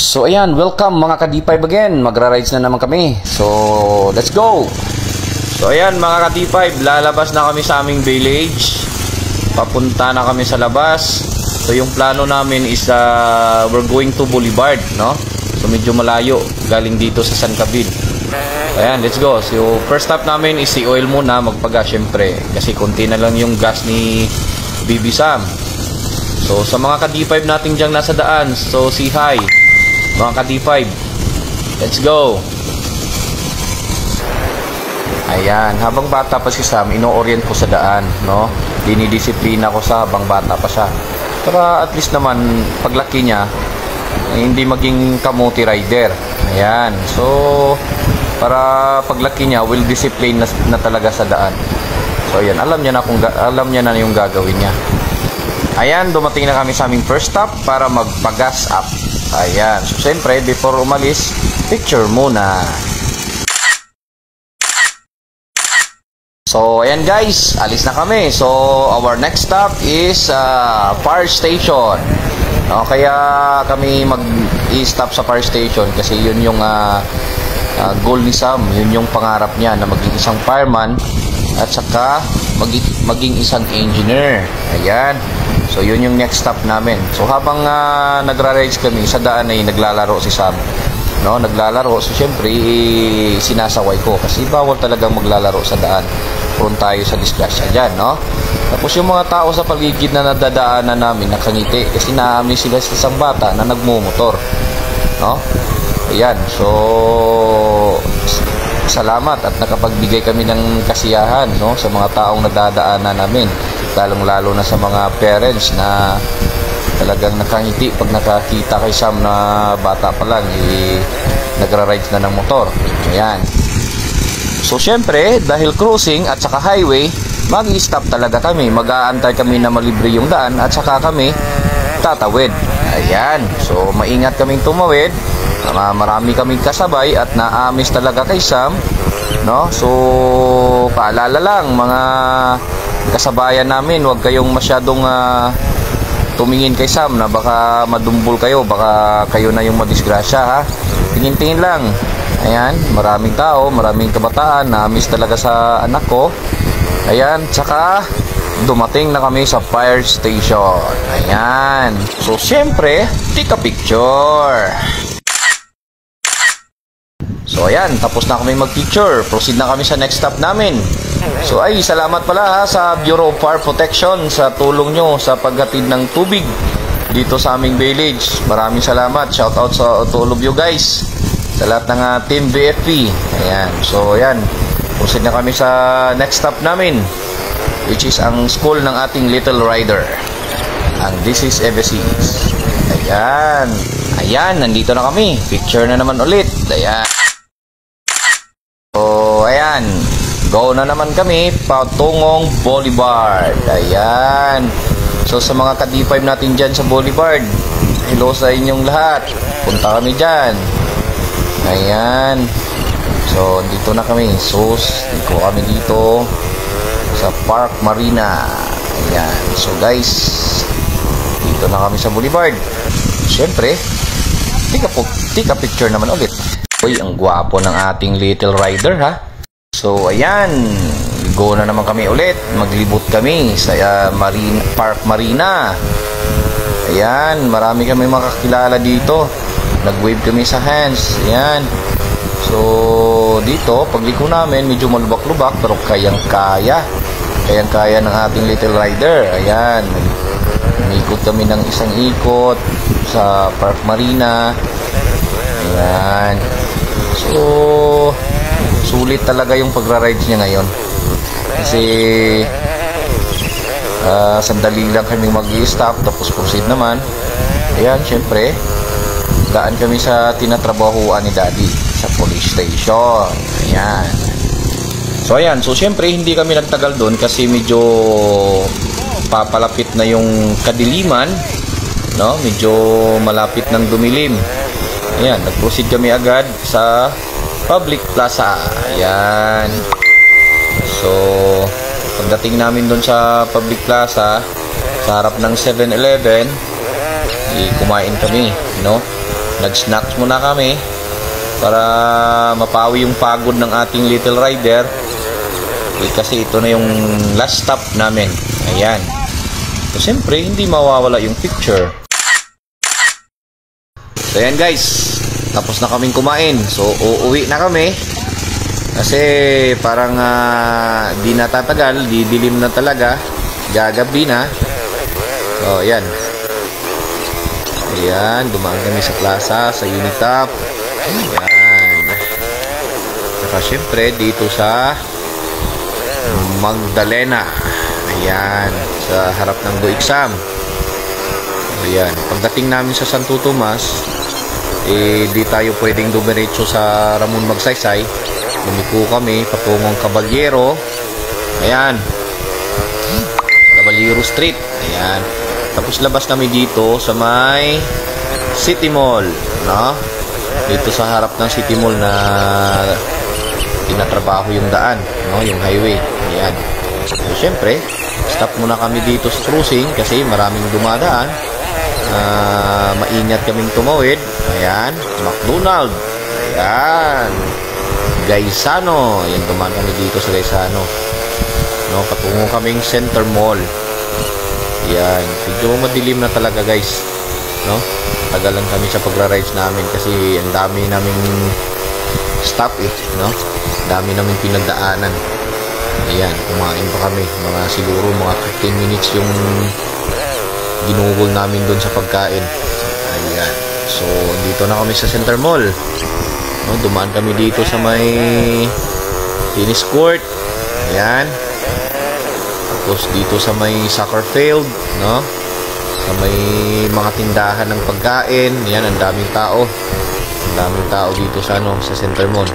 So ayan, welcome mga ka-D5 again. Magra-rides na naman kami. So, let's go! So ayan mga ka-D5, lalabas na kami sa aming village. Papunta na kami sa labas. So yung plano namin is we're going to Boulevard, no? So medyo malayo, galing dito sa San Cabin. Ayan, let's go. So first stop namin is si oil muna, magpagas syempre. Kasi konti na lang yung gas ni BB Sam. So sa mga ka-D5 natin dyan nasa daan, so say hi mga ka-D5. Let's go. Ayan, habang bata pa si Sam, ino-orient ko sa daan, no? Dinidisiplina ko sa habang bata pa siya. Para at least naman paglaki niya, hindi maging kamuti rider. Ayan. So para paglaki niya, will discipline na talaga sa daan. So ayan, alam niya na yung gagawin niya. Ayan, dumating na kami sa aming first stop para magpa-gas up. Ayan. So siyempre, before umalis, picture muna. So ayan guys, alis na kami. So our next stop is fire station. No, kaya kami mag-i-stop sa fire station kasi yun yung goal ni Sam, yun yung pangarap niya na maging isang fireman at saka maging isang engineer. Ayan. So yun yung next stop namin. So habang nagra-rides kami sa daan ay naglalaro si Sam. No, naglalaro. So syempre sinasaway ko kasi bawal talagang maglalaro sa daan. Prone tayo sa disgrasya diyan, no? Tapos yung mga tao sa paligid na nadadaanan namin nakangiti kasi naamin sila sa isang bata na nagmumotor. No? Ayan. So salamat at nakapagbigay kami ng kasiyahan, no, sa mga taong nadadaanan namin, lalong-lalo na sa mga parents na talagang nakangiti pag nakakita kay Sam na bata pa lang nagra-rides na ng motor. Ayan. So syempre, dahil cruising at saka highway, mag-i-stop talaga kami, mag-aantay kami na malibre yung daan at saka kami tatawid. Ayan. So maingat kaming tumawid. Marami kaming kasabay at naamis talaga kay Sam, no? So paalala lang mga kasabayan namin, huwag kayong masyadong tumingin kay Sam na baka madumbol kayo, baka kayo na yung madisgrasya, ha? Tingin-tingin lang. Ayan, maraming tao, maraming kabataan naamis talaga sa anak ko. Ayan, tsaka dumating na kami sa fire station. Ayan. So syempre, take a picture. So ayan, tapos na kami mag-picture. Proceed na kami sa next stop namin. So ay, salamat pala sa Bureau of Fire Protection sa tulong nyo sa paghatid ng tubig dito sa aming village. Maraming salamat. Shout out to all of you guys, sa lahat ng team BFP. Ayan. So ayan, proceed na kami sa next stop namin, which is ang school ng ating little rider. And this is Ebesis. Ayan. Ayan, nandito na kami. Picture na naman ulit. Ayan. So, ayan. Go na naman kami patungong Boulevard. Ayan. So, sa mga ka-D5 natin dyan sa Boulevard, hello sa inyong lahat. Punta kami dyan. Ayan. So, dito na kami. So, dito kami dito sa Park Marina. Ayan. So, guys, dito na kami sa Boulevard. Siyempre, tika picture naman ulit. Uy, ang gwapo ng ating little rider, ha? So, ayan. Go na naman kami ulit. Maglibot kami sa Park Marina. Ayan. Marami kami makakilala dito. Nag-wave kami sa hands. Ayan. So, dito, pagliko namin, medyo malubak-lubak, pero kayang-kaya. Kayang-kaya ng ating little rider. Ayan. Umikot kami ng isang ikot sa Park Marina. Ayan. So, sulit talaga yung pagra-rides niya ngayon. Kasi sandali lang kami mag-i-stop tapos proceed naman. Ayan, syempre daan kami sa tinatrabahuan ni Daddy sa police station. Ayan. So ayan, so syempre hindi kami nagtagal doon kasi medyo papalapit na yung kadiliman, no? Medyo malapit ng dumilim. Ayan, nag-proceed kami agad sa Public Plaza. Ayan. So, pagdating namin doon sa Public Plaza, sa harap ng 7-Eleven, kumain kami, no? Nag-snacks muna kami para mapawi yung pagod ng ating little rider. Kasi ito na yung last stop namin. Ayan. So, siyempre, hindi mawawala yung picture. So, ayan guys. Tapos na kaming kumain. So, uuwi na kami. Kasi parang di natatagal. Didilim na talaga. Gagabi na. So, ayan. Ayan. Dumaan kami sa plaza, sa Unitop. Ayan. Saka siyempre, dito sa Magdalena. Ayan. Sa harap ng Buiksam. Ayan. Pagdating namin sa Santo Tomas, di tayo pwedeng dumiretso sa Ramon Magsaysay. Lumiko kami patungong Caballero. Ayan. Caballero Street. Ayan. Tapos labas kami dito sa may City Mall, no? Dito sa harap ng City Mall na tinatrabaho yung daan, no? Yung highway. Ayan. So, syempre, stop muna kami dito sa cruising kasi maraming dumadaan. Maingat kaming tumawid. Ayan. McDonald. Ayan. Gaisano. Ayan, dumaan kami dito sa Gaisano. No, patungo kaming Center Mall. Ayan. Medyo madilim na talaga guys. No? Tagalan kami sa pagra-rides namin kasi ang dami naming stop no? Dami namin pinagdaanan. Ayan, kumain pa kami. Siguro mga 15 minutes yung ginugol namin doon sa pagkain. Ayan. So, dito na kami sa Center Mall. No, dumaan kami dito sa may tennis court. Ayan. Tapos dito sa may soccer field, no? Sa may mga tindahan ng pagkain. Ayan, ang daming tao. Ang daming tao dito sa sa Center Mall.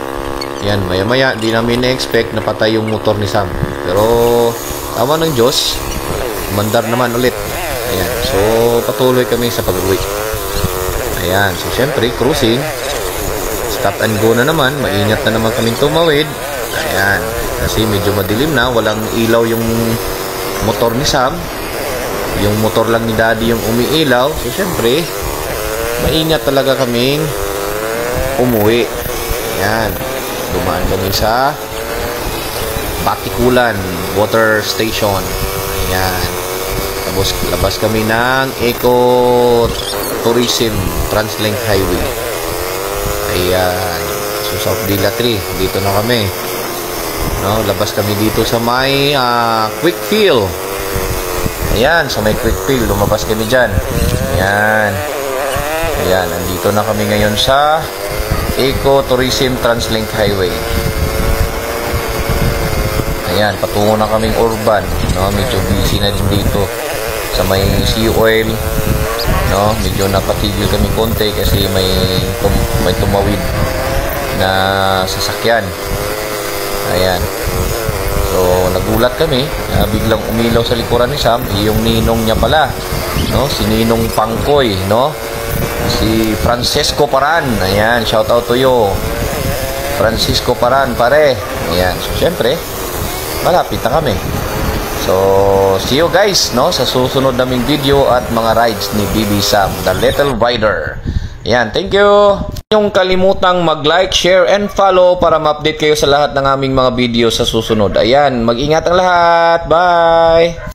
Ayan, maya-maya, di namin na-expect na patay yung motor ni Sam. Pero, tama ng Diyos, mandar naman ulit. Ayan, so, patuloy kami sa pag-uwi. Ayan, so, syempre, cruising. Stop and go na naman. Maingat na naman kaming tumawid. Ayan, kasi medyo madilim na. Walang ilaw yung motor ni Sam. Yung motor lang ni Daddy yung umiilaw. So, syempre, maingat talaga kaming umuwi. Ayan. Dumaan kami sa Batikulan Water Station. Ayan. Tapos labas kami ng Eco Tourism Translink Highway. Ayan. So South Villa 3, dito na kami. No, labas kami dito sa may Quickfield. Ayan, sa may Quickfield, lumabas kami diyan. Ayan. Ayan, andito na kami ngayon sa Eco Tourism Translink Highway. Ayan, patungo na kaming urban, no? Medyo busy na din dito sa may sea oil, no? Medyo napatigil kami konti kasi may tumawid na sasakyan. Ayan. So, nagulat kami, biglang umilaw sa likuran ni Sam, yung ninong niya pala, no? Si Ninong Pangkoy, no? Si Francisco Paran. Ayan, shout out to you, Francisco Paran, pare. Ayan, so syempre malapit na kami. So, see you guys, no, sa susunod naming video at mga rides ni BB Sam, the Little Rider. Ayan, thank you. Yung kalimutang mag-like, share, and follow para ma-update kayo sa lahat ng aming mga video sa susunod. Ayan, mag-ingat ang lahat. Bye!